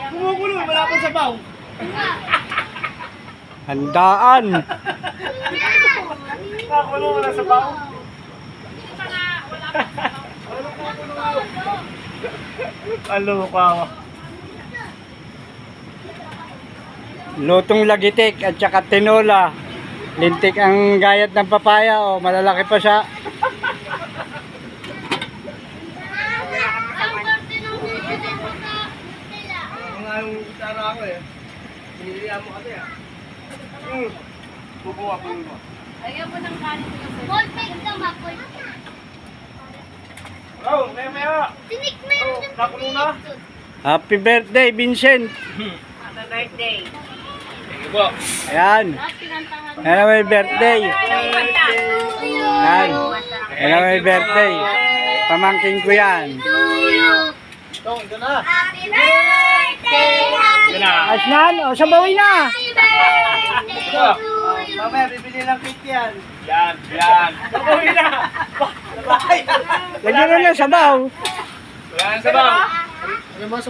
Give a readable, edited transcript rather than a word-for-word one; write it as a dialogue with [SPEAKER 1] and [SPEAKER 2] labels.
[SPEAKER 1] Kumukulo, wala akong sabaw.
[SPEAKER 2] Handaan.
[SPEAKER 1] Kumukulo, wala sabaw. Alo ka.
[SPEAKER 2] Lutong lagitik at saka tinola. Lintik ang gayat ng papaya. Oh, malalaki pa siya.
[SPEAKER 1] Ang itara ako eh. Hinilihan mo kasi ah. Kukuha ko mo.
[SPEAKER 3] Ayaw mo ng kanin ko.
[SPEAKER 1] Oh, maya. Nakulo na.
[SPEAKER 2] Happy birthday, Vincent.
[SPEAKER 3] Happy birthday.
[SPEAKER 1] Sige po.
[SPEAKER 2] Ayan. Ayan may birthday. Ayan. Ayan may birthday. Pamangkin ko yan.
[SPEAKER 1] Ito, ito na.
[SPEAKER 3] Happy birthday! Happy
[SPEAKER 1] Ito na.
[SPEAKER 2] Asnan, o sabawin na.
[SPEAKER 3] birthday to you!
[SPEAKER 1] Mamaya, bibili lang cake yan. Yan, yan. Nakuhin na. Sabay.
[SPEAKER 2] Lagyan na ng sabaw.
[SPEAKER 1] Wala nang sabaw.
[SPEAKER 4] Ano mga